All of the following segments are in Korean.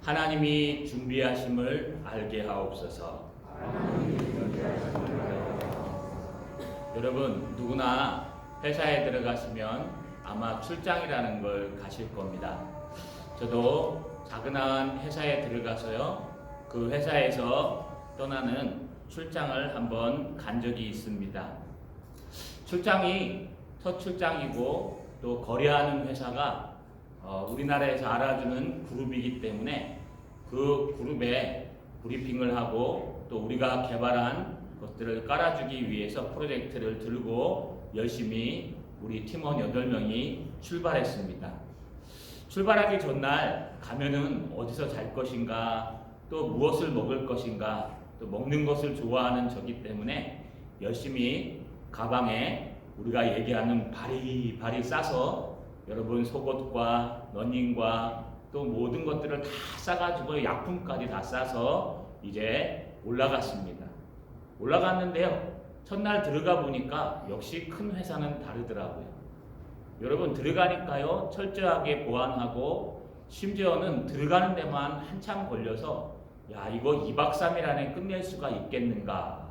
하나님이 준비하심을 알게 하옵소서. 여러분, 누구나 회사에 들어가시면 아마 출장이라는 걸 가실 겁니다. 저도 작은 회사에 들어가서요, 그 회사에서 떠나는 출장을 한번 간 적이 있습니다. 출장이 첫 출장이고 또 거래하는 회사가 우리나라에서 알아주는 그룹이기 때문에 그 그룹에 브리핑을 하고 또 우리가 개발한 것들을 깔아주기 위해서 프로젝트를 들고 열심히 우리 팀원 8명이 출발했습니다. 출발하기 전날 가면은 어디서 잘 것인가, 또 무엇을 먹을 것인가, 또 먹는 것을 좋아하는 저기 때문에 열심히 가방에 우리가 얘기하는 바리바리 싸서 여러분 속옷과 러닝과 또 모든 것들을 다 싸가지고 약품까지 다 싸서 이제 올라갔습니다. 올라갔는데요, 첫날 들어가 보니까 역시 큰 회사는 다르더라고요. 여러분, 들어가니까요 철저하게 보안하고 심지어는 들어가는 데만 한참 걸려서 야, 이거 2박 3일 안에 끝낼 수가 있겠는가,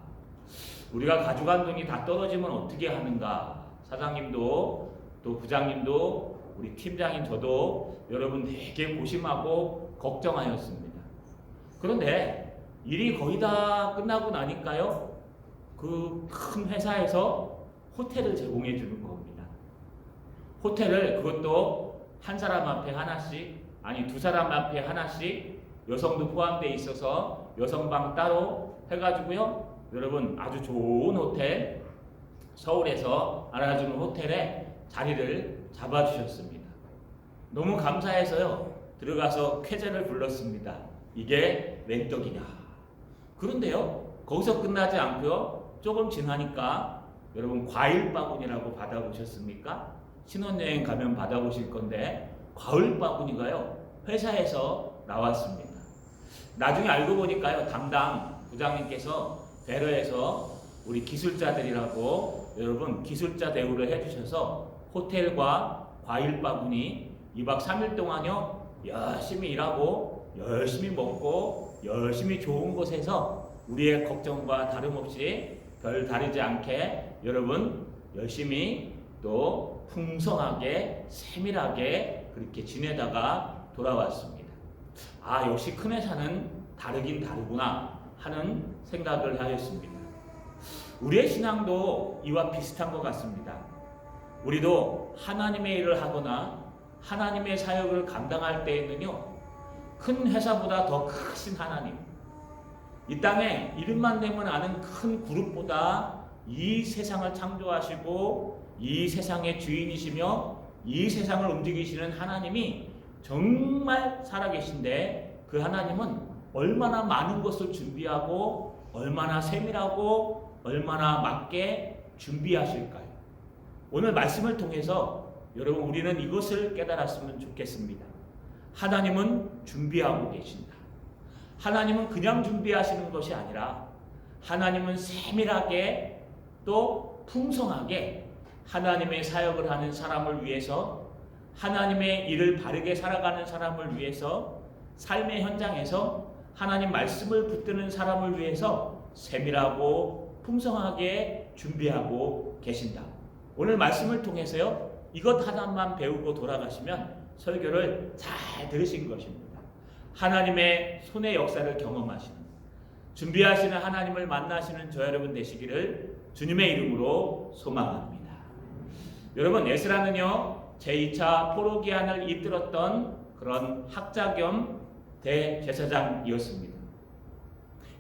우리가 가져간 돈이 다 떨어지면 어떻게 하는가, 사장님도 또 부장님도 우리 팀장인 저도 여러분 되게 고심하고 걱정하였습니다. 그런데 일이 거의 다 끝나고 나니까요, 그 큰 회사에서 호텔을 제공해 주는 겁니다. 호텔을, 그것도 한 사람 앞에 하나씩, 아니 두 사람 앞에 하나씩, 여성도 포함되어 있어서 여성방 따로 해가지고요, 여러분 아주 좋은 호텔, 서울에서 알아주는 호텔에 자리를 잡아주셨습니다. 너무 감사해서요, 들어가서 쾌재를 불렀습니다. 이게 웬 떡이냐. 그런데요, 거기서 끝나지 않고요, 조금 지나니까 여러분 과일 바구니라고 받아보셨습니까? 신혼여행 가면 받아보실 건데 과일 바구니가요 회사에서 나왔습니다. 나중에 알고 보니까요, 담당 부장님께서 배려해서 우리 기술자들이라고 여러분 기술자 대우를 해주셔서 호텔과 과일 바구니 2박 3일 동안요 열심히 일하고 열심히 먹고 열심히 좋은 곳에서 우리의 걱정과 다름없이 별 다르지 않게 여러분 열심히 또 풍성하게 세밀하게 그렇게 지내다가 돌아왔습니다. 아, 역시 큰 회사는 다르긴 다르구나 하는 생각을 하였습니다. 우리의 신앙도 이와 비슷한 것 같습니다. 우리도 하나님의 일을 하거나 하나님의 사역을 감당할 때에는요, 큰 회사보다 더 크신 하나님, 이 땅에 이름만 내면 아는 큰 그룹보다 이 세상을 창조하시고 이 세상의 주인이시며 이 세상을 움직이시는 하나님이 정말 살아계신데, 그 하나님은 얼마나 많은 것을 준비하고 얼마나 세밀하고 얼마나 맞게 준비하실까요? 오늘 말씀을 통해서 여러분 우리는 이것을 깨달았으면 좋겠습니다. 하나님은 준비하고 계신다. 하나님은 그냥 준비하시는 것이 아니라 하나님은 세밀하게 또 풍성하게 하나님의 사역을 하는 사람을 위해서, 하나님의 일을 바르게 살아가는 사람을 위해서, 삶의 현장에서 하나님 말씀을 붙드는 사람을 위해서 세밀하고 풍성하게 준비하고 계신다. 오늘 말씀을 통해서요, 이것 하나만 배우고 돌아가시면 설교를 잘 들으신 것입니다. 하나님의 손의 역사를 경험하시는, 준비하시는 하나님을 만나시는 저 여러분 되시기를 주님의 이름으로 소망합니다. 여러분, 에스라는요 제2차 포로기한을 이끌었던 그런 학자 겸 대제사장이었습니다.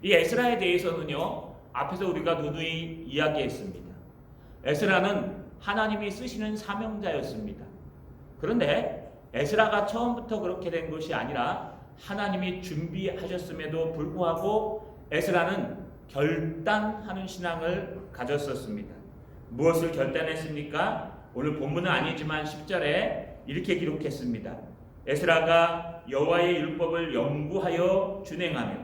이 에스라에 대해서는요 앞에서 우리가 누누이 이야기했습니다. 에스라는 하나님이 쓰시는 사명자였습니다. 그런데 에스라가 처음부터 그렇게 된 것이 아니라 하나님이 준비하셨음에도 불구하고 에스라는 결단하는 신앙을 가졌었습니다. 무엇을 결단했습니까? 오늘 본문은 아니지만 10절에 이렇게 기록했습니다. 에스라가 여호와의 율법을 연구하여 준행하며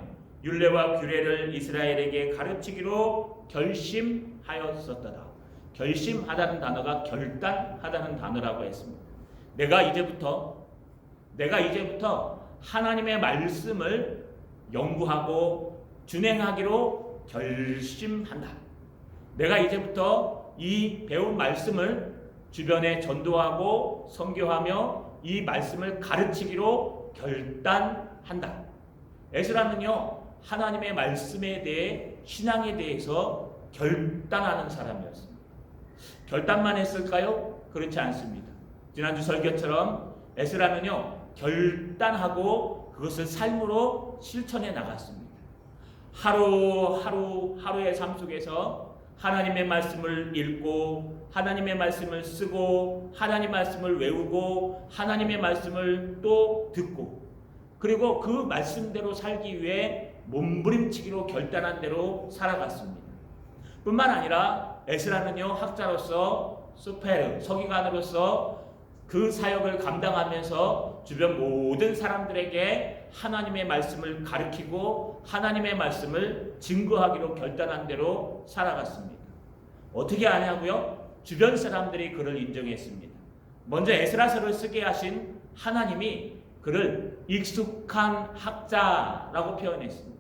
율례와 규례를 이스라엘에게 가르치기로 결심하였었다. 결심하다는 단어가 결단하다는 단어라고 했습니다. 내가 이제부터 하나님의 말씀을 연구하고 준행하기로 결심한다. 내가 이제부터 이 배운 말씀을 주변에 전도하고 선교하며 이 말씀을 가르치기로 결단한다. 에스라는요, 하나님의 말씀에 대해, 신앙에 대해서 결단하는 사람이었습니다. 결단만 했을까요? 그렇지 않습니다. 지난주 설교처럼 에스라는요, 결단하고 그것을 삶으로 실천해 나갔습니다. 하루의 삶 속에서 하나님의 말씀을 읽고, 하나님의 말씀을 쓰고, 하나님의 말씀을 외우고, 하나님의 말씀을 또 듣고, 그리고 그 말씀대로 살기 위해 몸부림치기로 결단한 대로 살아갔습니다. 뿐만 아니라 에스라는요, 학자로서 수페르, 서기관으로서 그 사역을 감당하면서 주변 모든 사람들에게 하나님의 말씀을 가르치고 하나님의 말씀을 증거하기로 결단한 대로 살아갔습니다. 어떻게 하냐고요? 주변 사람들이 그를 인정했습니다. 먼저 에스라서를 쓰게 하신 하나님이 그를 익숙한 학자라고 표현했습니다.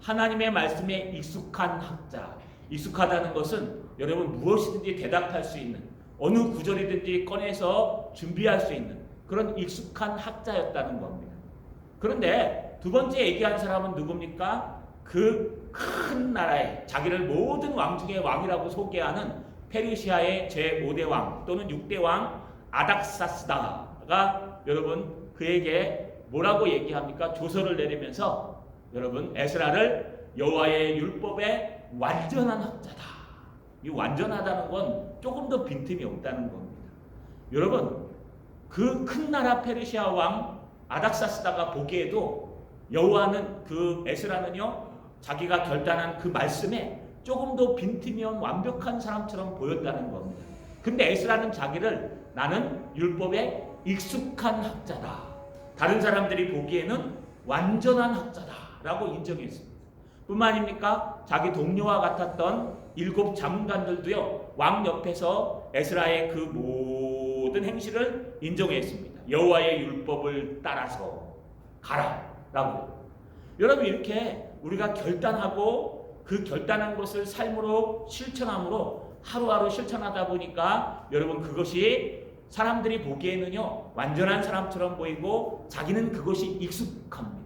하나님의 말씀에 익숙한 학자. 익숙하다는 것은 여러분 무엇이든지 대답할 수 있는, 어느 구절이든지 꺼내서 준비할 수 있는 그런 익숙한 학자였다는 겁니다. 그런데 두 번째 얘기한 사람은 누굽니까? 그 큰 나라에 자기를 모든 왕 중에 왕이라고 소개하는 페르시아의 제5대 왕 또는 6대 왕 아닥사스다가 여러분 그에게 뭐라고 얘기합니까? 조서를 내리면서 여러분 에스라를 여호와의 율법의 완전한 학자다. 이 완전하다는 건 조금 더 빈틈이 없다는 겁니다. 여러분 그 큰 나라 페르시아 왕 아닥사스다가 보기에도 여호와는 그 에스라는요 자기가 결단한 그 말씀에 조금 더 빈틈이 없는 완벽한 사람처럼 보였다는 겁니다. 근데 에스라는 자기를 나는 율법에 익숙한 학자다. 다른 사람들이 보기에는 완전한 학자다라고 인정했습니다. 뿐만 아닙니까? 자기 동료와 같았던 7 장관들도요 왕 옆에서 에스라의 그 모든 행실을 인정했습니다. 여호와의 율법을 따라서 가라라고. 여러분 이렇게 우리가 결단하고 그 결단한 것을 삶으로 실천함으로 하루하루 실천하다 보니까 여러분 그것이 사람들이 보기에는요 완전한 사람처럼 보이고 자기는 그것이 익숙합니다.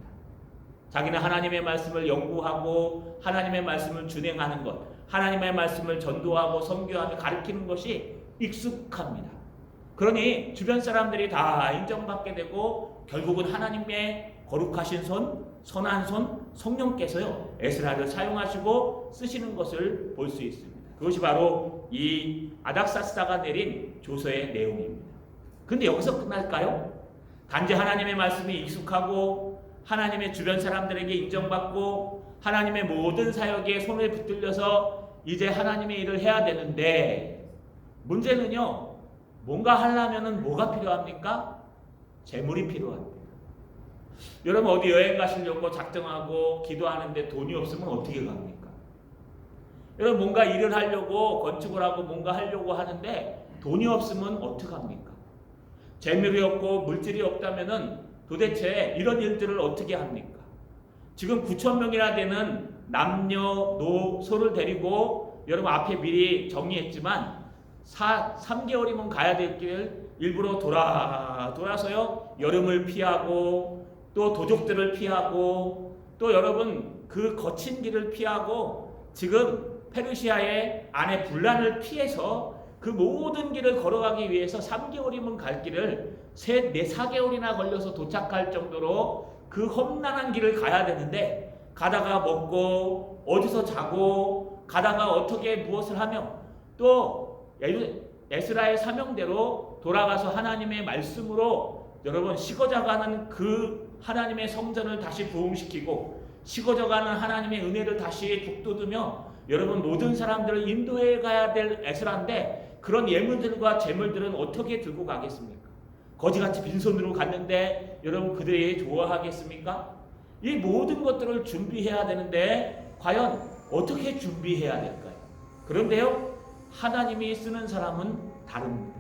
자기는 하나님의 말씀을 연구하고 하나님의 말씀을 준행하는 것, 하나님의 말씀을 전도하고 선교하며 가르치는 것이 익숙합니다. 그러니 주변 사람들이 다 인정받게 되고 결국은 하나님의 거룩하신 손, 선한 손, 성령께서요 에스라를 사용하시고 쓰시는 것을 볼 수 있습니다. 그것이 바로 이 아닥사스다가 내린 조서의 내용입니다. 근데 여기서 끝날까요? 단지 하나님의 말씀이 익숙하고 하나님의 주변 사람들에게 인정받고 하나님의 모든 사역에 손을 붙들려서 이제 하나님의 일을 해야 되는데 문제는요 뭔가 하려면은 뭐가 필요합니까? 재물이 필요합니다. 여러분 어디 여행 가시려고 작정하고 기도하는데 돈이 없으면 어떻게 갑니까? 여러분 뭔가 일을 하려고 건축을 하고 뭔가 하려고 하는데 돈이 없으면 어떡합니까? 재물이 없고 물질이 없다면은 도대체 이런 일들을 어떻게 합니까? 지금 9,000명이나 되는 남녀노소를 데리고 여러분 앞에 미리 정리했지만 3개월이면 가야 될 길을 일부러 돌아서요 여름을 피하고 또 도적들을 피하고 또 여러분 그 거친 길을 피하고 지금 페르시아의 안에 분란을 피해서 그 모든 길을 걸어가기 위해서 3개월이면 갈 길을 4개월이나 걸려서 도착할 정도로 그 험난한 길을 가야 되는데 가다가 먹고 어디서 자고 가다가 어떻게 무엇을 하며 또 에스라의 사명대로 돌아가서 하나님의 말씀으로 여러분 식어져가는 그 하나님의 성전을 다시 부흥시키고 식어져가는 하나님의 은혜를 다시 북돋으며 여러분 모든 사람들을 인도해 가야 될 에스라인데 그런 예물들과 재물들은 어떻게 들고 가겠습니까? 거지같이 빈손으로 갔는데 여러분 그들이 좋아하겠습니까? 이 모든 것들을 준비해야 되는데 과연 어떻게 준비해야 될까요? 그런데요 하나님이 쓰는 사람은 다릅니다.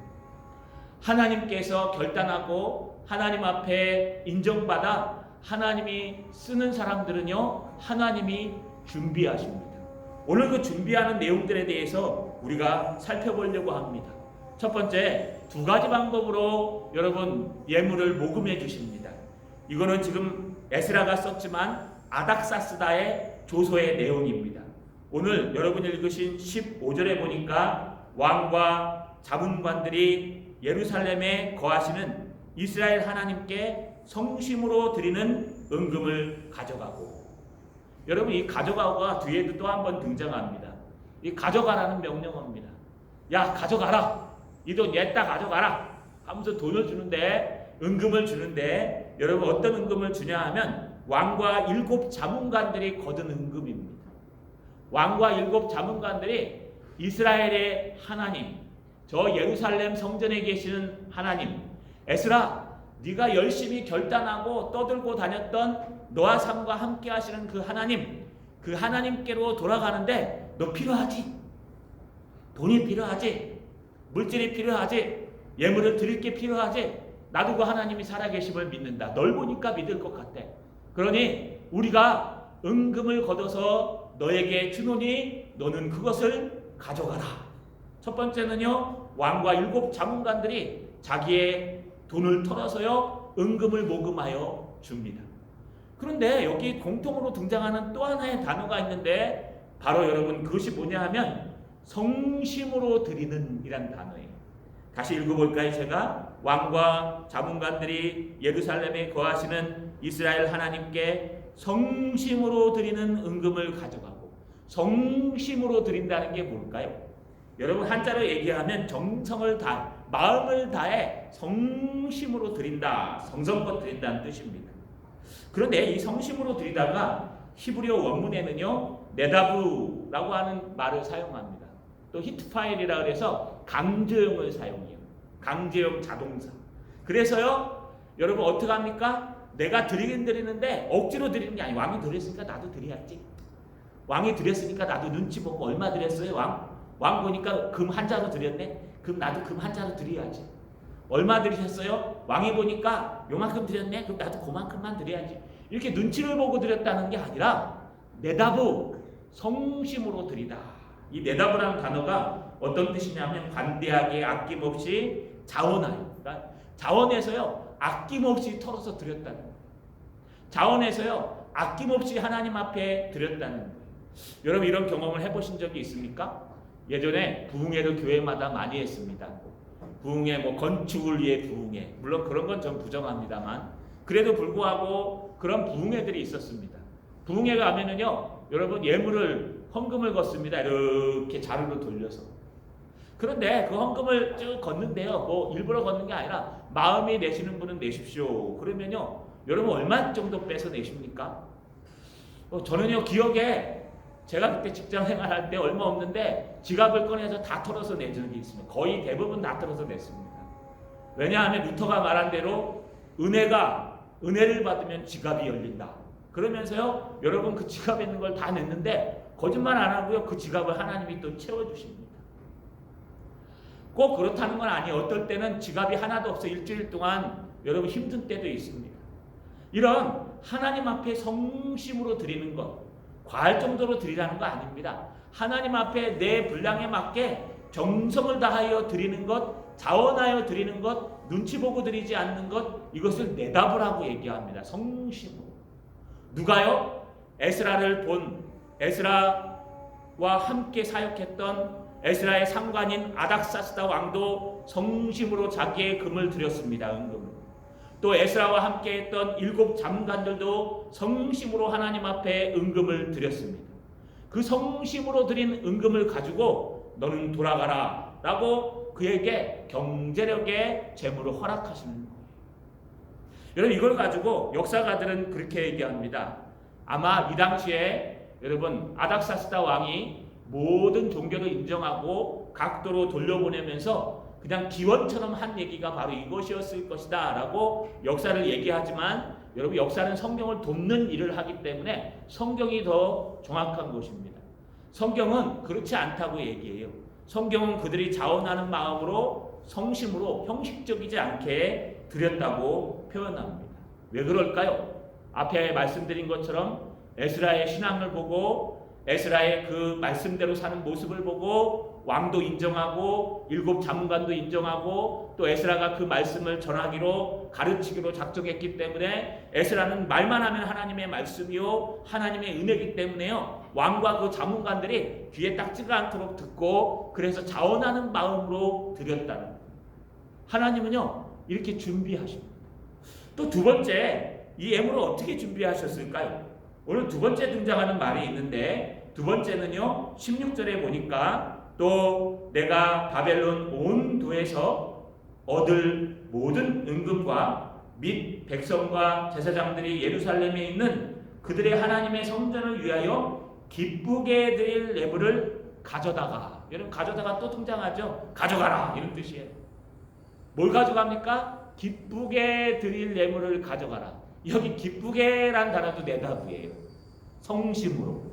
하나님께서 결단하고 하나님 앞에 인정받아 하나님이 쓰는 사람들은요, 하나님이 준비하십니다. 오늘 그 준비하는 내용들에 대해서 우리가 살펴보려고 합니다. 첫 번째, 두 가지 방법으로 여러분 예물을 모금해 주십니다. 이거는 지금 에스라가 썼지만 아닥사스다의 조서의 내용입니다. 오늘 여러분 읽으신 15절에 보니까 왕과 자문관들이 예루살렘에 거하시는 이스라엘 하나님께 성심으로 드리는 은금을 가져가고, 여러분 이 가져가고가 뒤에도 또 한 번 등장합니다. 이 가져가라는 명령어입니다. 야, 가져가라. 이 돈 얘다 가져가라 하면서 돈을 주는데, 은금을 주는데, 여러분 어떤 은금을 주냐 하면 왕과 7 자문관들이 거둔 은금입니다. 왕과 7 자문관들이 이스라엘의 하나님, 저 예루살렘 성전에 계시는 하나님, 에스라, 네가 열심히 결단하고 떠들고 다녔던 너와 삶과 함께 하시는 그 하나님, 그 하나님께로 돌아가는데 너 필요하지? 돈이 필요하지? 물질이 필요하지? 예물을 드릴 게 필요하지? 나도 그 하나님이 살아계심을 믿는다. 널 보니까 믿을 것 같아. 그러니 우리가 은금을 걷어서 너에게 주노니 너는 그것을 가져가라. 첫 번째는요, 왕과 7 자문관들이 자기의 돈을 털어서요 은금을 모금하여 줍니다. 그런데 여기 공통으로 등장하는 또 하나의 단어가 있는데, 바로 여러분 그것이 뭐냐 하면 성심으로 드리는 이란 단어예요. 다시 읽어볼까요? 제가 왕과 자문관들이 예루살렘에 거하시는 이스라엘 하나님께 성심으로 드리는 은금을 가져가고, 성심으로 드린다는 게 뭘까요? 여러분 한자로 얘기하면 정성을 다해, 마음을 다해 성심으로 드린다, 성성껏 드린다는 뜻입니다. 그런데 이 성심으로 드리다가 히브리어 원문에는요 네다브라고 하는 말을 사용합니다. 또 히트파일이라 그래서 강제형을 사용해요. 강제형 자동사. 그래서요 여러분 어떻게 합니까? 내가 드리긴 드리는데 억지로 드리는 게 아니에요. 왕이 드렸으니까 나도 드려야지. 왕이 드렸으니까 나도 눈치 보고 얼마 드렸어요? 왕 보니까 금 한 자루 드렸네? 그럼 나도 금 한 자루 드려야지. 얼마 드리셨어요? 왕이 보니까 요만큼 드렸네? 그럼 나도 그만큼만 드려야지. 이렇게 눈치를 보고 드렸다는 게 아니라 내다보, 성심으로 드리다. 이 내다보라는 단어가 어떤 뜻이냐면 관대하게 아낌없이 자원하여. 그러니까 자원에서요 아낌없이 털어서 드렸다는 거예요. 자원에서요 아낌없이 하나님 앞에 드렸다는 거예요. 여러분 이런 경험을 해보신 적이 있습니까? 예전에 부흥회를 교회마다 많이 했습니다. 부흥회, 뭐 건축을 위해 부흥회, 물론 그런 건 전 부정합니다만 그래도 불구하고 그런 부흥회들이 있었습니다. 부흥회 가면은요 여러분 예물을 헌금을 걷습니다. 이렇게 자루로 돌려서. 그런데 그 헌금을 쭉 걷는데요, 뭐 일부러 걷는 게 아니라 마음이 내시는 분은 내십시오. 그러면요 여러분 얼마 정도 빼서 내십니까? 저는요 기억에 제가 그때 직장 생활할 때 얼마 없는데 지갑을 꺼내서 다 털어서 낸 적이 있습니다. 거의 대부분 다 털어서 냈습니다. 왜냐하면 루터가 말한 대로 은혜를 받으면 지갑이 열린다. 그러면서요 여러분 그 지갑에 있는 걸 다 냈는데 거짓말 안 하고요 그 지갑을 하나님이 또 채워주십니다. 꼭 그렇다는 건 아니에요. 어떨 때는 지갑이 하나도 없어 일주일 동안 여러분 힘든 때도 있습니다. 이런 하나님 앞에 성심으로 드리는 것, 과할 정도로 드리라는 거 아닙니다. 하나님 앞에 내 분량에 맞게 정성을 다하여 드리는 것, 자원하여 드리는 것, 눈치 보고 드리지 않는 것, 이것을 내다보라고 얘기합니다. 성심으로. 누가요? 에스라를 본, 에스라와 함께 사역했던 에스라의 상관인 아닥사스다 왕도 성심으로 자기의 금을 드렸습니다. 은금을. 또 에스라와 함께 했던 7 자문관들도 성심으로 하나님 앞에 은금을 드렸습니다. 그 성심으로 드린 은금을 가지고 너는 돌아가라 라고 그에게 경제력의 재물을 허락하시는 거예요. 여러분 이걸 가지고 역사가들은 그렇게 얘기합니다. 아마 이 당시에 여러분 아닥사스다 왕이 모든 종교를 인정하고 각도로 돌려보내면서 그냥 기원처럼 한 얘기가 바로 이것이었을 것이다 라고 역사를 얘기하지만, 여러분 역사는 성경을 돕는 일을 하기 때문에 성경이 더 정확한 것입니다. 성경은 그렇지 않다고 얘기해요. 성경은 그들이 자원하는 마음으로 성심으로 형식적이지 않게 드렸다고 표현합니다. 왜 그럴까요? 앞에 말씀드린 것처럼 에스라의 신앙을 보고 에스라의 그 말씀대로 사는 모습을 보고 왕도 인정하고 일곱 자문관도 인정하고 또 에스라가 그 말씀을 전하기로 가르치기로 작정했기 때문에 에스라는 말만 하면 하나님의 말씀이요 하나님의 은혜이기 때문에요 왕과 그 자문관들이 귀에 딱지가 않도록 듣고 그래서 자원하는 마음으로 드렸다는 거예요. 하나님은요 이렇게 준비하십니다. 또 두 번째 이 예물을 어떻게 준비하셨을까요? 오늘 두 번째 등장하는 말이 있는데 두 번째는요 16절에 보니까 또 내가 바벨론 온 도에서 얻을 모든 은금과 및 백성과 제사장들이 예루살렘에 있는 그들의 하나님의 성전을 위하여 기쁘게 드릴 예물을 가져다가 여러분 가져다가 또 등장하죠. 가져가라 이런 뜻이에요. 뭘 가져갑니까? 기쁘게 드릴 예물을 가져가라. 여기 기쁘게란 단어도 내다부예요. 성심으로.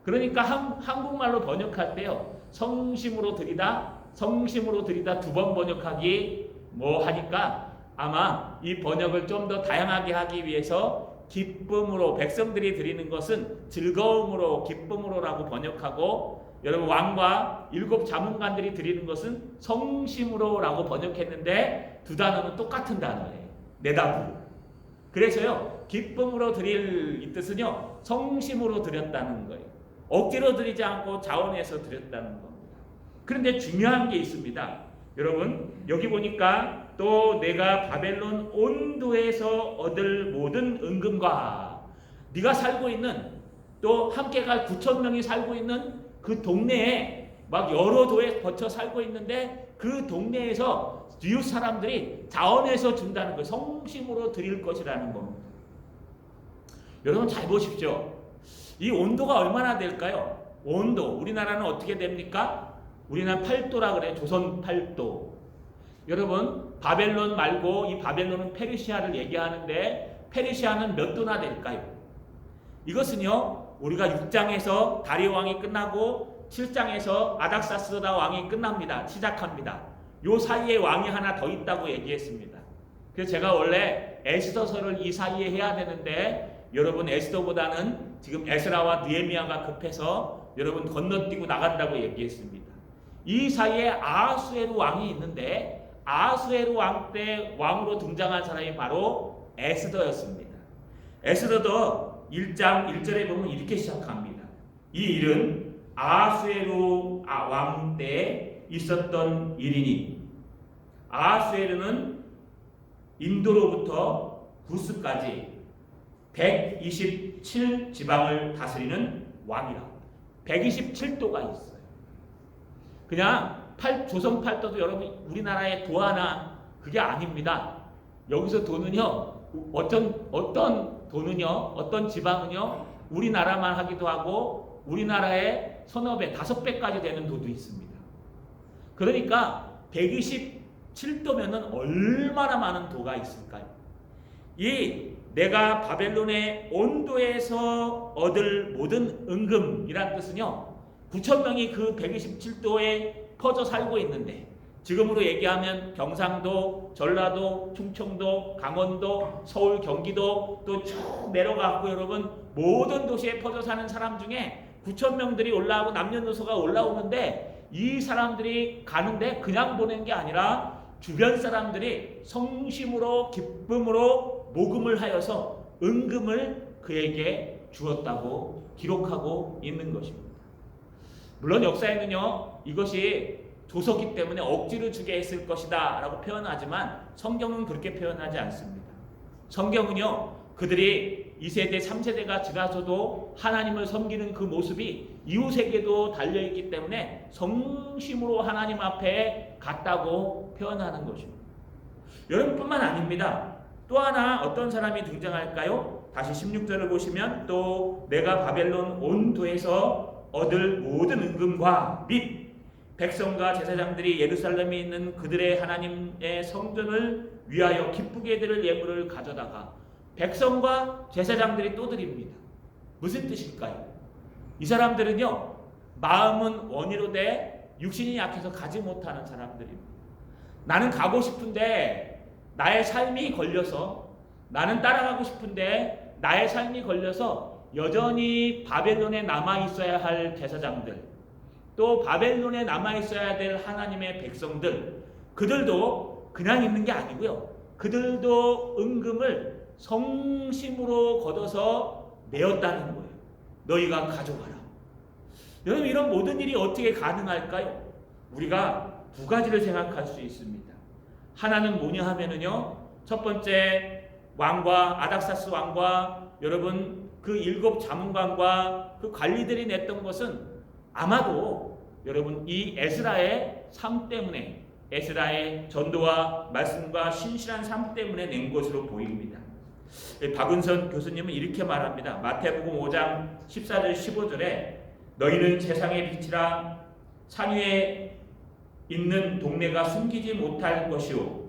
그러니까 한국말로 번역할 때요. 성심으로 드리다 두 번 번역하기 뭐 하니까 아마 이 번역을 좀 더 다양하게 하기 위해서 기쁨으로 백성들이 드리는 것은 즐거움으로 기쁨으로라고 번역하고 여러분 왕과 일곱 자문관들이 드리는 것은 성심으로라고 번역했는데 두 단어는 똑같은 단어예요. 내다부. 그래서요 기쁨으로 드릴 이 뜻은요 성심으로 드렸다는 거예요. 억지로 드리지 않고 자원해서 드렸다는 겁니다. 그런데 중요한 게 있습니다. 여러분 여기 보니까 또 내가 바벨론 온도에서 얻을 모든 은금과 네가 살고 있는 또 함께 갈 9,000명이 살고 있는 그 동네에 막 여러 도에 거쳐 살고 있는데 그 동네에서 이웃 사람들이 자원해서 준다는 거예요. 성심으로 드릴 것이라는 겁니다. 여러분 잘 보십시오. 이 온도가 얼마나 될까요? 온도 우리나라는 어떻게 됩니까? 우리나라 8도라 그래요. 조선 8도. 여러분 바벨론 말고 이 바벨론은 페르시아를 얘기하는데 페르시아는 몇 도나 될까요? 이것은요 우리가 6장에서 다리오 왕이 끝나고 7장에서 아닥사스다 왕이 끝납니다. 시작합니다. 요 사이에 왕이 하나 더 있다고 얘기했습니다. 그래서 제가 원래 에스더서를 이 사이에 해야 되는데 여러분 에스더보다는 지금 에스라와 느헤미야가 급해서 여러분 건너뛰고 나간다고 얘기했습니다. 이 사이에 아하수에로 왕이 있는데 아하수에로 왕 때 왕으로 등장한 사람이 바로 에스더였습니다. 에스더도 1장 1절에 보면 이렇게 시작합니다. 이 일은 아하수에로 왕 때 있었던 일이니 아하수에르는 인도로부터 구스까지 127 지방을 다스리는 왕이라. 127도가 있어요. 그냥 조선 8도도 여러분 우리나라의 도 하나 그게 아닙니다. 여기서 도는요 어떤 도는요 어떤 지방은요 우리나라만 하기도 하고 우리나라의 서너 배 5배까지 되는 도도 있습니다. 그러니까 127도면은 얼마나 많은 도가 있을까요? 이 내가 바벨론의 온도에서 얻을 모든 은금이란 뜻은요 9,000명이 그 127도에 퍼져 살고 있는데 지금으로 얘기하면 경상도, 전라도, 충청도, 강원도, 서울, 경기도 또 쭉 내려가고 여러분 모든 도시에 퍼져 사는 사람 중에 9,000명들이 올라오고 남녀노소가 올라오는데 이 사람들이 가는데 그냥 보낸 게 아니라 주변 사람들이 성심으로 기쁨으로 모금을 하여서 은금을 그에게 주었다고 기록하고 있는 것입니다. 물론 역사에는요 이것이 조서기 때문에 억지로 주게 했을 것이다 라고 표현하지만 성경은 그렇게 표현하지 않습니다. 성경은요 그들이 2세대 3세대가 지나서도 하나님을 섬기는 그 모습이 이웃에게도 달려있기 때문에 성심으로 하나님 앞에 갔다고 표현하는 것입니다. 여러분뿐만 아닙니다. 또 하나 어떤 사람이 등장할까요? 다시 16절을 보시면 또 내가 바벨론 온 도에서 얻을 모든 은금과 및 백성과 제사장들이 예루살렘에 있는 그들의 하나님의 성전을 위하여 기쁘게 드릴 예물을 가져다가 백성과 제사장들이 또 드립니다. 무슨 뜻일까요? 이 사람들은요 마음은 원이로되 육신이 약해서 가지 못하는 사람들입니다. 나는 가고 싶은데 나의 삶이 걸려서 나는 따라가고 싶은데 나의 삶이 걸려서 여전히 바벨론에 남아 있어야 할 제사장들, 또 바벨론에 남아 있어야 될 하나님의 백성들, 그들도 그냥 있는 게 아니고요. 그들도 은금을 성심으로 걷어서 내었다는 거예요. 너희가 가져가라. 여러분, 이런 모든 일이 어떻게 가능할까요? 우리가 두 가지를 생각할 수 있습니다. 하나는 뭐냐 하면은요, 첫 번째 왕과 아닥사스 왕과 여러분 그 7 자문관과 그 관리들이 냈던 것은 아마도 여러분 이 에스라의 삶 때문에, 에스라의 전도와 말씀과 신실한 삶 때문에 낸 것으로 보입니다. 박은선 교수님은 이렇게 말합니다. 마태복음 5장 14절 15절에 너희는 세상의 빛이라 산 위에 있는 동네가 숨기지 못할 것이요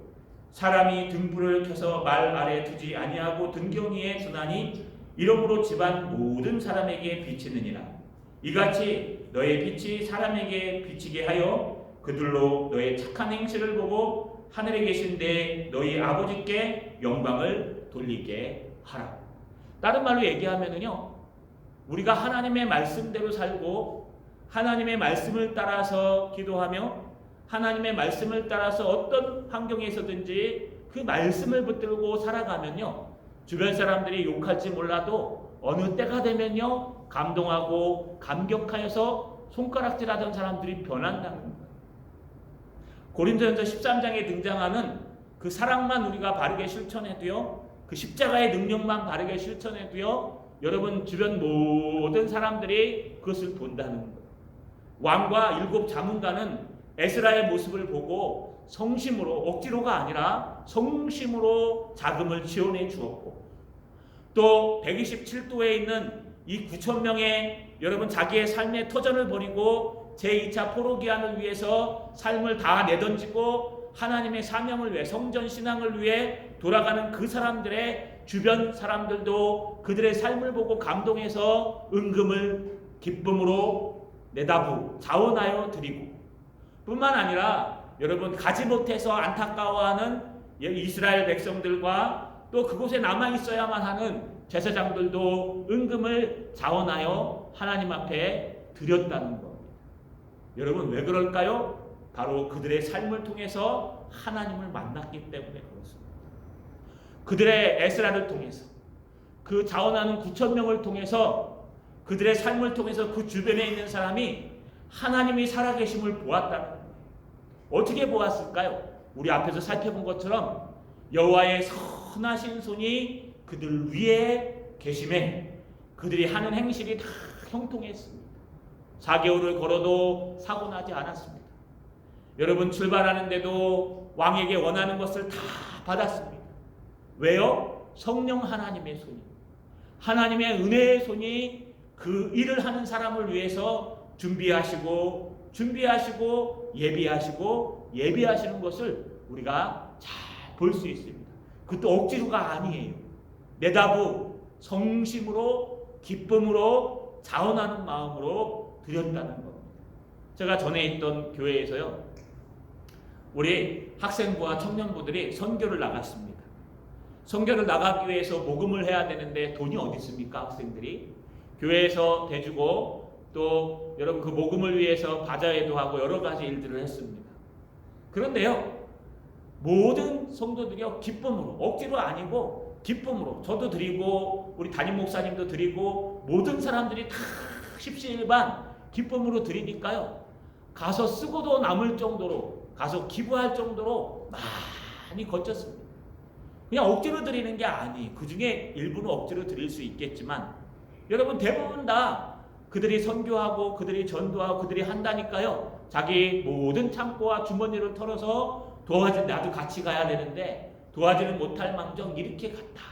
사람이 등불을 켜서 말 아래 두지 아니하고 등경위에 두나니 이러므로 집안 모든 사람에게 비치느니라. 이같이 너의 빛이 사람에게 비치게 하여 그들로 너의 착한 행실을 보고 하늘에 계신데 너희 아버지께 영광을 돌리게 하라. 다른 말로 얘기하면은요, 우리가 하나님의 말씀대로 살고 하나님의 말씀을 따라서 기도하며 하나님의 말씀을 따라서 어떤 환경에서든지 그 말씀을 붙들고 살아가면요, 주변 사람들이 욕할지 몰라도 어느 때가 되면요 감동하고 감격하여서 손가락질하던 사람들이 변한다는 거예요. 고린도전서 13장에 등장하는 그 사랑만 우리가 바르게 실천해도요, 그 십자가의 능력만 바르게 실천해도요, 여러분 주변 모든 사람들이 그것을 본다는 거예요. 왕과 7 자문관은 에스라의 모습을 보고 성심으로, 억지로가 아니라 성심으로 자금을 지원해 주었고, 또 127도에 있는 이 9,000명의 여러분 자기의 삶의 터전을 버리고 제2차 포로기한을 위해서 삶을 다 내던지고 하나님의 사명을 위해, 성전 신앙을 위해 돌아가는 그 사람들의 주변 사람들도 그들의 삶을 보고 감동해서 은금을 기쁨으로 내다보 자원하여 드리고, 뿐만 아니라 여러분 가지 못해서 안타까워하는 이스라엘 백성들과 또 그곳에 남아 있어야만 하는 제사장들도 은금을 자원하여 하나님 앞에 드렸다는 겁니다. 여러분 왜 그럴까요? 바로 그들의 삶을 통해서 하나님을 만났기 때문에 그렇습니다. 그들의 에스라를 통해서, 그 자원하는 9,000명을 통해서, 그들의 삶을 통해서 그 주변에 있는 사람이 하나님이 살아계심을 보았다는 거예요. 어떻게 보았을까요? 우리 앞에서 살펴본 것처럼 여호와의 선하신 손이 그들 위에 계심에 그들이 하는 행실이 다 형통했습니다. 4개월을 걸어도 사고 나지 않았습니다. 여러분 출발하는데도 왕에게 원하는 것을 다 받았습니다. 왜요? 성령 하나님의 손이, 하나님의 은혜의 손이 그 일을 하는 사람을 위해서 준비하시고 예비하시는 것을 우리가 잘 볼 수 있습니다. 그것도 억지로가 아니에요. 내다보 성심으로 기쁨으로 자원하는 마음으로 드렸다는 겁니다. 제가 전에 있던 교회에서요, 우리 학생부와 청년부들이 선교를 나갔습니다. 선교를 나가기 위해서 모금을 해야 되는데 돈이 어디 있습니까? 학생들이 교회에서 대주고 또 여러분 그 모금을 위해서 바자회도 하고 여러 가지 일들을 했습니다. 그런데요, 모든 성도들이요 기쁨으로, 억지로 아니고 기쁨으로, 저도 드리고 우리 담임 목사님도 드리고 모든 사람들이 다 십시일반 기쁨으로 드리니까요, 가서 쓰고도 남을 정도로, 가서 기부할 정도로 많이 거쳤습니다. 그냥 억지로 드리는 게 아니, 그 중에 일부는 억지로 드릴 수 있겠지만 여러분 대부분 다 그들이 선교하고 그들이 전도하고 그들이 한다니까요, 자기 모든 창고와 주머니를 털어서 나도 같이 가야 되는데 도와지는 못할 망정 이렇게 갔다.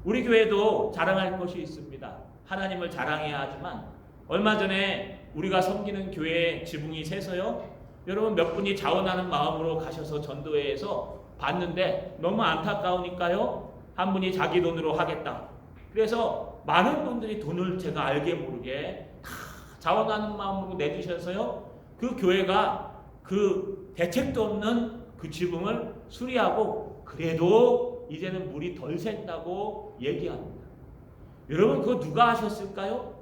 우리 교회도 자랑할 것이 있습니다. 하나님을 자랑해야 하지만 얼마 전에 우리가 섬기는 교회 지붕이 새서요, 여러분 몇 분이 자원하는 마음으로 가셔서 전도회에서 봤는데 너무 안타까우니까요, 한 분이 자기 돈으로 하겠다. 그래서 많은 분들이 돈을 제가 알게 모르게 다 자원하는 마음으로 내주셔서요, 그 교회가 그 대책도 없는 그 지붕을 수리하고 그래도 이제는 물이 덜 샌다고 얘기합니다. 여러분 그거 누가 하셨을까요?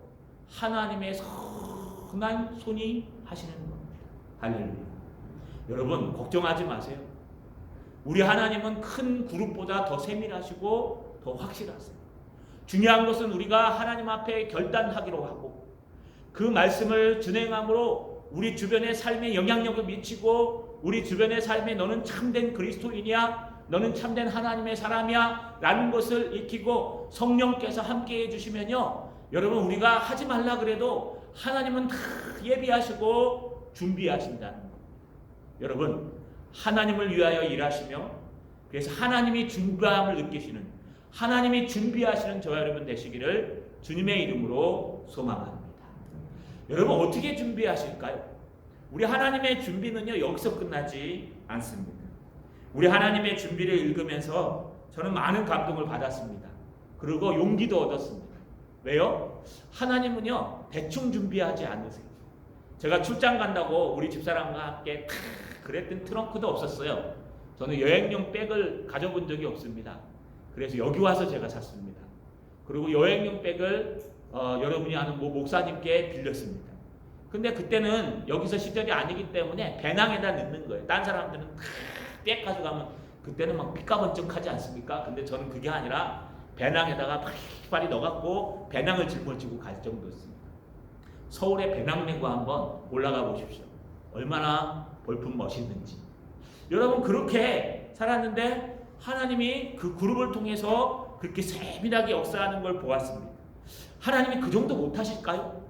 하나님의 선한 손이 하시는 겁니다. 할렐루야. 여러분 걱정하지 마세요. 우리 하나님은 큰 그룹보다 더 세밀하시고 더 확실하세요. 중요한 것은 우리가 하나님 앞에 결단하기로 하고 그 말씀을 준행함으로 우리 주변의 삶에 영향력을 미치고 우리 주변의 삶에 너는 참된 그리스도인이야, 너는 참된 하나님의 사람이야 라는 것을 익히고 성령께서 함께 해주시면요, 여러분 우리가 하지 말라 그래도 하나님은 다 예비하시고 준비하신다는 거예요. 여러분 하나님을 위하여 일하시며 그래서 하나님이 준비함을 느끼시는, 하나님이 준비하시는 저와 여러분 되시기를 주님의 이름으로 소망합니다. 여러분 어떻게 준비하실까요? 우리 하나님의 준비는요 여기서 끝나지 않습니다. 우리 하나님의 준비를 읽으면서 저는 많은 감동을 받았습니다. 그리고 용기도 얻었습니다. 왜요? 하나님은요 대충 준비하지 않으세요. 제가 출장 간다고 우리 집사람과 함께 그랬던 트렁크도 없었어요. 저는 여행용 백을 가져본 적이 없습니다. 그래서 여기 와서 제가 샀습니다. 그리고 여행용 백을 여러분이 아는 목사님께 빌렸습니다. 근데 그때는 여기서 시절이 아니기 때문에 배낭에다 넣는 거예요. 딴 사람들은 백 가져가면 그때는 막 삐까번쩍하지 않습니까? 근데 저는 그게 아니라 배낭에다가 빨리 넣어갖고 배낭을 짊어지고 갈 정도였습니다. 서울의 배낭내고 한번 올라가 보십시오. 얼마나 볼품 멋있는지. 여러분 그렇게 살았는데 하나님이 그 그룹을 통해서 그렇게 세밀하게 역사하는 걸 보았습니다. 하나님이 그 정도 못하실까요?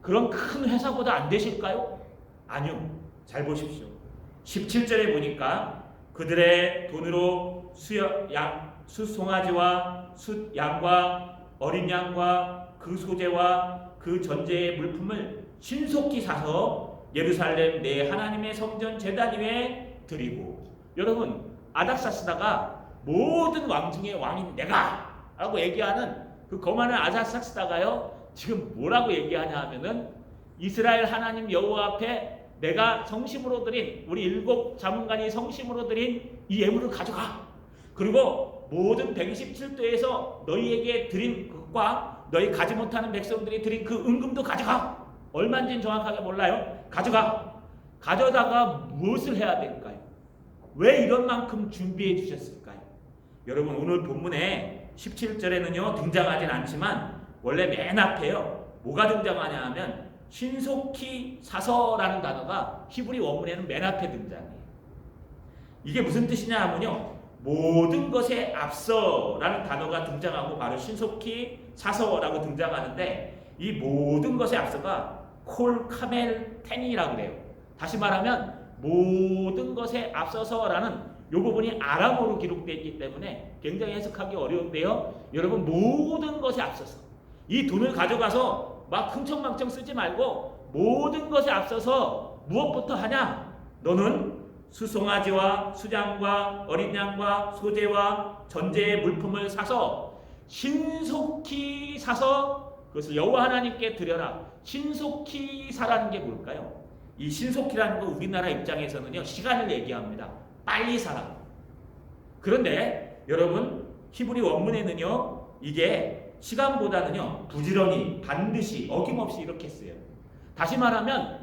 그런 큰 회사보다 안 되실까요? 아니요. 잘 보십시오. 17절에 보니까 그들의 돈으로 숫송아지와 숫양과 어린 양과 그 소재와 그 전제의 물품을 신속히 사서 예루살렘 내 하나님의 성전 제단 위에 드리고. 여러분 아닥사스다가 모든 왕 중에 왕인 내가 라고 얘기하는 그 거만한 아닥사스다가요 지금 뭐라고 얘기하냐 하면은 이스라엘 하나님 여호와 앞에 내가 성심으로 드린, 우리 7 자문관이 성심으로 드린 이 예물을 가져가. 그리고 모든 127도에서 너희에게 드린 것과 너희 가지 못하는 백성들이 드린 그 은금도 가져가. 얼마인지는 정확하게 몰라요. 가져가. 가져다가 무엇을 해야 될까요? 왜 이런 만큼 준비해 주셨을까요? 여러분 오늘 본문에 17절에는요 등장하진 않지만 원래 맨 앞에요 뭐가 등장하냐 하면 신속히 사서라는 단어가 히브리 원문에는 맨 앞에 등장해요. 이게 무슨 뜻이냐 하면요 모든 것에 앞서라는 단어가 등장하고 바로 신속히 사서라고 등장하는데 이 모든 것에 앞서가 콜 카멜 텐이라고 그래요. 다시 말하면 모든 것에 앞서서라는 이 부분이 아람어로 기록되어 있기 때문에 굉장히 해석하기 어려운데요. 여러분 모든 것에 앞서서 이 돈을 가져가서 막 흥청망청 쓰지 말고 모든 것에 앞서서 무엇부터 하냐? 너는 수송아지와 수장과 어린 양과 소재와 전제의 물품을 사서 신속히 사서 그것을 여호와 하나님께 드려라. 신속히 사라는 게 뭘까요? 이 신속히라는 거 우리나라 입장에서는요 시간을 얘기합니다. 빨리 사라. 그런데 여러분 히브리 원문에는요 이게 시간보다는요 부지런히 반드시 어김없이 이렇게 써요. 다시 말하면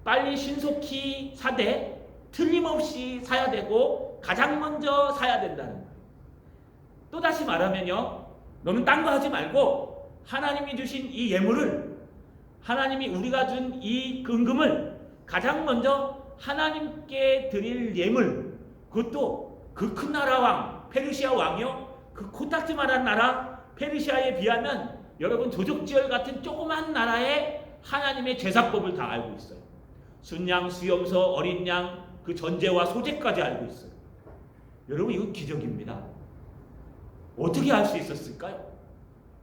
빨리 신속히 사되 틀림없이 사야 되고 가장 먼저 사야 된다는 거예요. 또 다시 말하면요 너는 딴 거 하지 말고 하나님이 주신 이 예물을, 하나님이 우리가 준 이 은금을 가장 먼저 하나님께 드릴 예물, 그것도 그 큰 나라 왕 페르시아 왕이요 그 코딱지만한 나라 페르시아에 비하면 여러분 조족지열 같은 조그만 나라의 하나님의 제사법을 다 알고 있어요. 순양, 수염소, 어린 양, 그 전제와 소재까지 알고 있어요. 여러분 이건 기적입니다. 어떻게 할 수 있었을까요?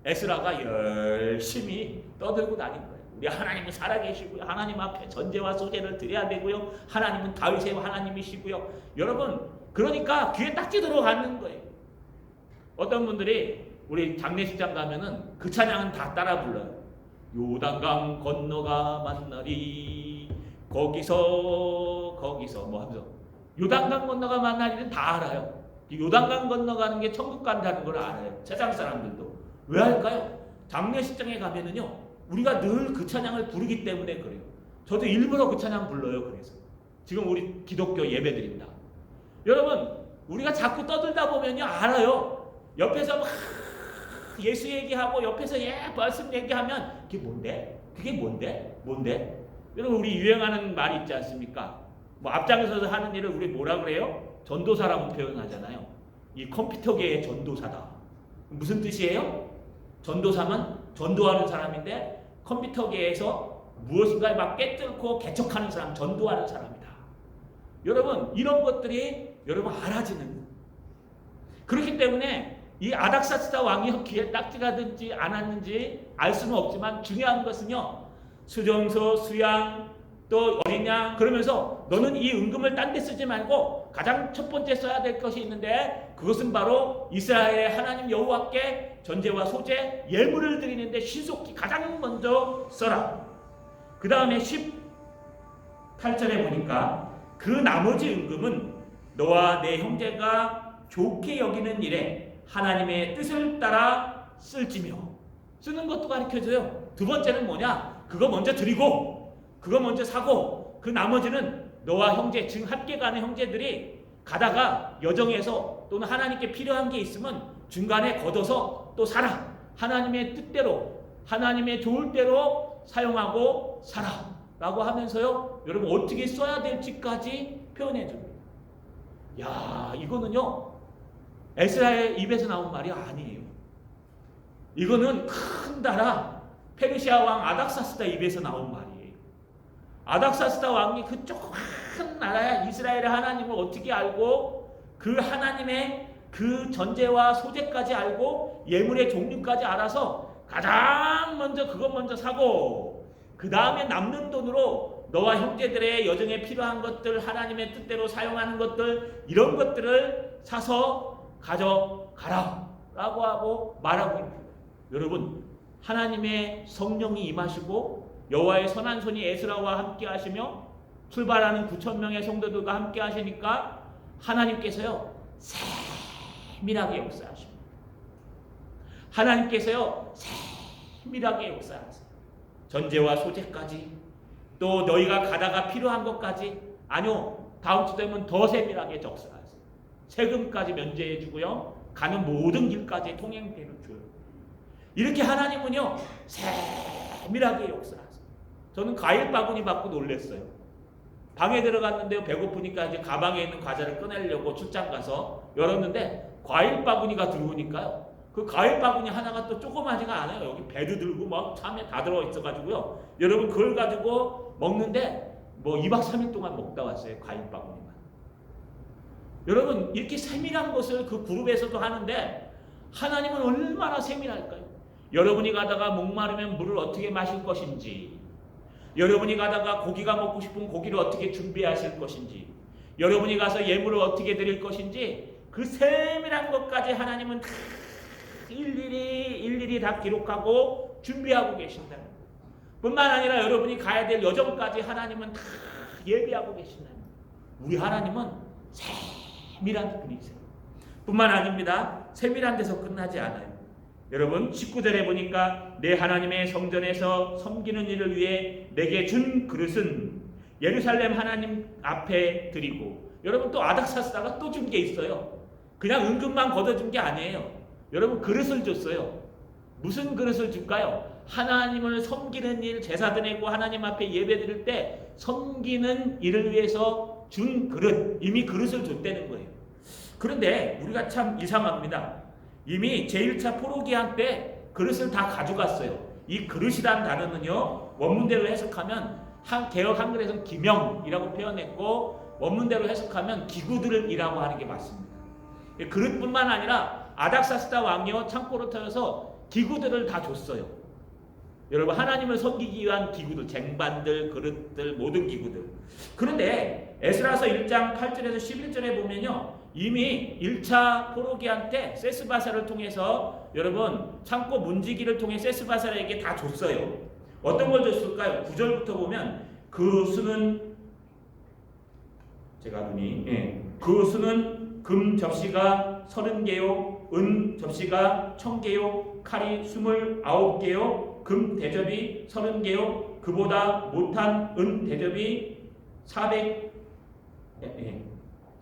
에스라가 열심히 떠들고 다닌 거예요. 우리 하나님은 살아계시고요. 하나님 앞에 전제와 소재를 드려야 되고요. 하나님은 다윗의 하나님이시고요. 여러분 그러니까 귀에 딱지 들어가는 거예요. 어떤 분들이 우리 장례식장 가면은 그 찬양은 다 따라 불러요. 요단강 건너가 만나리 거기서 뭐 하면서 요단강 건너가 만나리는 다 알아요. 요단강 건너가는 게 천국 간다는 걸 알아요. 세상 사람들도. 왜 할까요? 장례식장에 가면은요, 우리가 늘 그 찬양을 부르기 때문에 그래요. 저도 일부러 그 찬양 불러요. 그래서 지금 우리 기독교 예배 드립니다. 여러분, 우리가 자꾸 떠들다 보면요, 알아요. 옆에서 막 예수 얘기하고 옆에서 말씀 얘기하면 그게 뭔데? 그게 뭔데? 뭔데? 여러분, 우리 유행하는 말이 있지 않습니까? 뭐 앞장서서 하는 일을 우리 뭐라 그래요? 전도사라고 표현하잖아요. 이 컴퓨터계의 전도사다. 무슨 뜻이에요? 전도사는 전도하는 사람인데 컴퓨터계에서 무엇인가 막 깨뚫고 개척하는 사람, 전도하는 사람이다. 여러분, 이런 것들이 여러분 알아지는. 그렇기 때문에 이 아닥사스다 왕이 귀에 딱지가 든지 않았는지 알 수는 없지만 중요한 것은요, 수정서, 수양, 또 어린 양 그러면서 너는 이 은금을 딴 데 쓰지 말고 가장 첫 번째 써야 될 것이 있는데 그것은 바로 이스라엘의 하나님 여호와께 전제와 소제, 예물을 드리는데 신속히 가장 먼저 써라. 그 다음에 18절에 보니까 그 나머지 은금은 너와 내 형제가 좋게 여기는 일에 하나님의 뜻을 따라 쓸지며. 쓰는 것도 가르쳐줘요. 두 번째는 뭐냐? 그거 먼저 드리고 그거 먼저 사고 그 나머지는 너와 형제, 즉 함께 가는 형제들이 가다가 여정에서 또는 하나님께 필요한 게 있으면 중간에 걷어서 또 사라. 하나님의 뜻대로, 하나님의 좋을 대로 사용하고 사라 라고 하면서요, 여러분 어떻게 써야 될지까지 표현해 줍니다. 야, 이거는요 에스라의 입에서 나온 말이 아니에요. 이거는 큰 나라 페르시아 왕 아닥사스다 입에서 나온 말이에요. 아닥사스다 왕이 그 조그만 나라야 이스라엘의 하나님을 어떻게 알고 그 하나님의 그 전제와 소재까지 알고 예물의 종류까지 알아서 가장 먼저 그것 먼저 사고 그 다음에 남는 돈으로 너와 형제들의 여정에 필요한 것들, 하나님의 뜻대로 사용하는 것들, 이런 것들을 사서 가져가라 라고 하고 말하고 있는 거예요. 여러분, 하나님의 성령이 임하시고 여호와의 선한 손이 에스라와 함께 하시며 출발하는 9,000명의 성도들과 함께 하시니까 하나님께서요 세밀하게 역사하십니다. 하나님께서요 세밀하게 역사하세요. 전제와 소재까지, 또 너희가 가다가 필요한 것까지, 아니요 다음 주 되면 더 세밀하게 역사하세요. 세금까지 면제해 주고요, 가는 모든 길까지 통행비를 줘요. 이렇게 하나님은요 세밀하게 역사하세요. 저는 과일 바구니 받고 놀랐어요. 방에 들어갔는데요, 배고프니까 이제 가방에 있는 과자를 꺼내려고 출장 가서 열었는데 과일 바구니가 들어오니까요, 그 과일 바구니 하나가 또 조그마지가 않아요. 여기 배도 들고 막 참에 다 들어있어가지고요, 여러분 그걸 가지고 먹는데 뭐 2박 3일 동안 먹다 왔어요. 과일 바구니만. 여러분, 이렇게 세밀한 것을 그 그룹에서도 하는데 하나님은 얼마나 세밀할까요? 여러분이 가다가 목마르면 물을 어떻게 마실 것인지, 여러분이 가다가 고기가 먹고 싶은 고기를 어떻게 준비하실 것인지, 여러분이 가서 예물을 어떻게 드릴 것인지, 그 세밀한 것까지 하나님은 다 일일이 다 기록하고 준비하고 계신다. 뿐만 아니라 여러분이 가야 될 여정까지 하나님은 다 예비하고 계신다. 우리 하나님은 세밀한 분이세요. 뿐만 아닙니다. 세밀한 데서 끝나지 않아요. 여러분 19절에 보니까 내 하나님의 성전에서 섬기는 일을 위해 내게 준 그릇은 예루살렘 하나님 앞에 드리고, 여러분 또 아닥사스다가 또 준 게 있어요. 그냥 은금만 걷어준 게 아니에요. 여러분 그릇을 줬어요. 무슨 그릇을 줄까요? 하나님을 섬기는 일, 제사 드리고 하나님 앞에 예배 드릴 때 섬기는 일을 위해서 준 그릇, 이미 그릇을 줬다는 거예요. 그런데 우리가 참 이상합니다. 이미 제1차 포로기한 때 그릇을 다 가져갔어요. 이 그릇이란 단어는요, 원문대로 해석하면 개역 한글에서는 기명이라고 표현했고, 원문대로 해석하면 기구들이라고 하는 게 맞습니다. 그릇뿐만 아니라 아닥사스다 왕이요 창고로 터여서 기구들을 다 줬어요. 여러분, 하나님을 섬기기 위한 기구들, 쟁반들, 그릇들, 모든 기구들. 그런데 에스라서 1장 8절에서 11절에 보면요, 이미 1차 포로기한 때 세스바사를 통해서 여러분 창고 문지기를 통해 세스바사에게 다 줬어요. 어떤 걸 줬을까요? 9절부터 보면 그 수는 제가 눈이 그 수는 금 접시가 30개요, 은 접시가 1000개요, 칼이 29개요, 금 대접이 30개요, 그보다 못한 은 대접이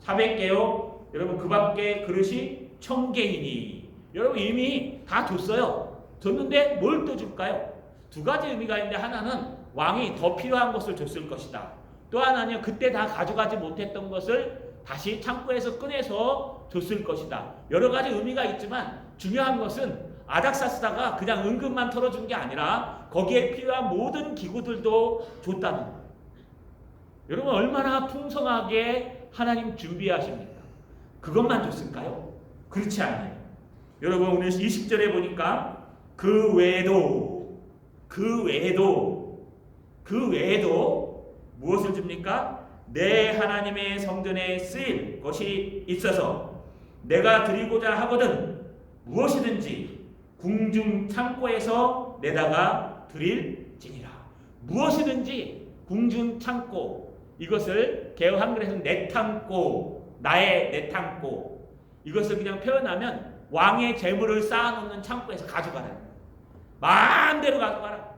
400개요. 여러분 그 밖에 그릇이 1000개이니. 여러분 이미 다 줬어요. 줬는데 뭘 또 줄까요? 두 가지 의미가 있는데, 하나는 왕이 더 필요한 것을 줬을 것이다. 또 하나는 그때 다 가져가지 못했던 것을 다시 창고에서 꺼내서 줬을 것이다. 여러 가지 의미가 있지만 중요한 것은 아닥사스다가 그냥 은금만 털어준 게 아니라 거기에 필요한 모든 기구들도 줬다는 거예요. 여러분 얼마나 풍성하게 하나님 준비하십니까? 그것만 줬을까요? 그렇지 않아요. 여러분 오늘 20절에 보니까 그 외에도 무엇을 줍니까? 내 하나님의 성전에 쓰일 것이 있어서 내가 드리고자 하거든 무엇이든지 궁중 창고에서 내다가 드릴지니라. 무엇이든지 궁중 창고, 이것을 개역 한글에서는 내 창고, 나의 내 창고, 이것을 그냥 표현하면 왕의 재물을 쌓아놓는 창고에서 가져가라. 마음대로 가져가라.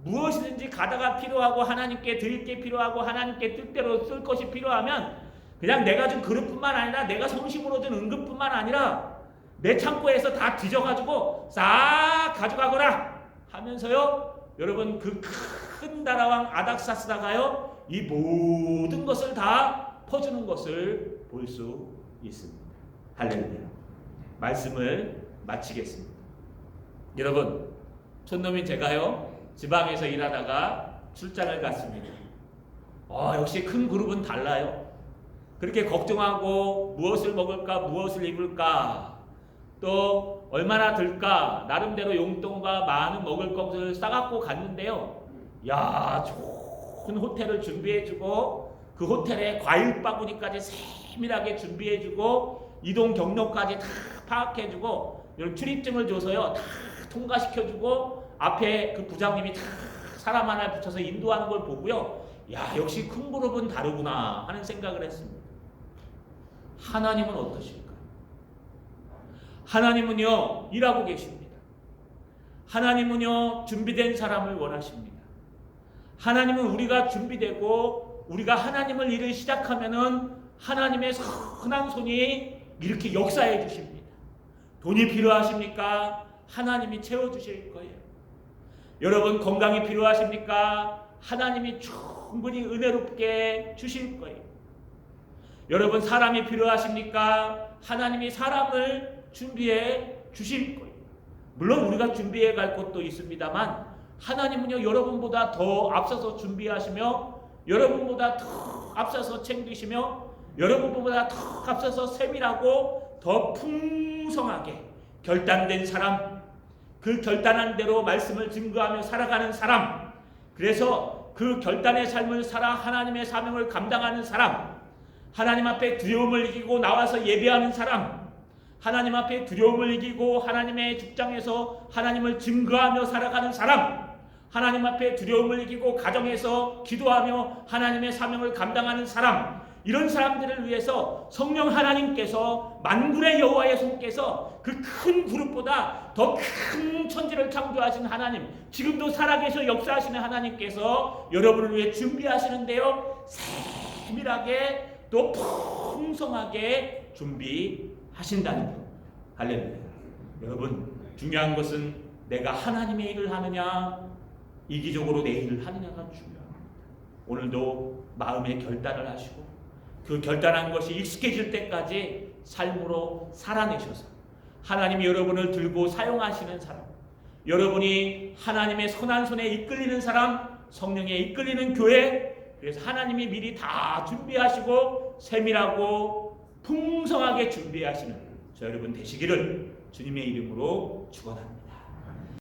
무엇이든지 가다가 필요하고 하나님께 드릴 게 필요하고 하나님께 뜻대로 쓸 것이 필요하면 그냥 내가 준 그릇뿐만 아니라 내가 성심으로 준 은금뿐만 아니라 내 창고에서 다 뒤져가지고 싹 가져가거라 하면서요, 여러분 그 큰 나라왕 아닥사스다가요 이 모든 것을 다 퍼주는 것을 볼 수 있습니다. 할렐루야. 말씀을 마치겠습니다. 여러분 촌놈인 제가요 지방에서 일하다가 출장을 갔습니다. 역시 큰 그룹은 달라요. 그렇게 걱정하고 무엇을 먹을까 무엇을 입을까 또 얼마나 들까 나름대로 용돈과 많은 먹을 것을 싸갖고 갔는데요, 야 좋은 호텔을 준비해주고 그 호텔에 과일 바구니까지 세밀하게 준비해주고 이동 경로까지 다 파악해주고 출입증을 줘서요 다 통과시켜주고 앞에 그 부장님이 다 사람 하나 붙여서 인도하는 걸 보고요, 야 역시 큰 그룹은 다르구나 하는 생각을 했습니다. 하나님은 어떠실까? 하나님은요 일하고 계십니다. 하나님은요 준비된 사람을 원하십니다. 하나님은 우리가 준비되고 우리가 하나님을 일을 시작하면은 하나님의 선한 손이 이렇게 역사해 주십니다. 돈이 필요하십니까? 하나님이 채워주실 거예요. 여러분 건강이 필요하십니까? 하나님이 충분히 은혜롭게 주실 거예요. 여러분 사람이 필요하십니까? 하나님이 사람을 준비해 주실 거예요. 물론 우리가 준비해 갈 것도 있습니다만 하나님은요 여러분보다 더 앞서서 준비하시며 여러분보다 더 앞서서 챙기시며 여러분보다 더 앞서서 세밀하고 더 풍성하게 결단된 사람, 그 결단한 대로 말씀을 증거하며 살아가는 사람, 그래서 그 결단의 삶을 살아 하나님의 사명을 감당하는 사람, 하나님 앞에 두려움을 이기고 나와서 예배하는 사람, 하나님 앞에 두려움을 이기고 하나님의 직장에서 하나님을 증거하며 살아가는 사람, 하나님 앞에 두려움을 이기고 가정에서 기도하며 하나님의 사명을 감당하는 사람, 이런 사람들을 위해서 성령 하나님께서 만군의 여호와의 손께서 그 큰 그룹보다 더 큰 천지를 창조하신 하나님, 지금도 살아계셔 역사하시는 하나님께서 여러분을 위해 준비하시는데요 세밀하게 또 풍성하게 준비하신다는 것. 할렐루야. 여러분 중요한 것은 내가 하나님의 일을 하느냐 이기적으로 내 일을 하느냐가 중요합니다. 오늘도 마음의 결단을 하시고 그 결단한 것이 익숙해질 때까지 삶으로 살아내셔서 하나님이 여러분을 들고 사용하시는 사람, 여러분이 하나님의 선한 손에 이끌리는 사람, 성령에 이끌리는 교회, 그래서 하나님이 미리 다 준비하시고 세밀하고 풍성하게 준비하시는 저 여러분 되시기를 주님의 이름으로 축원합니다.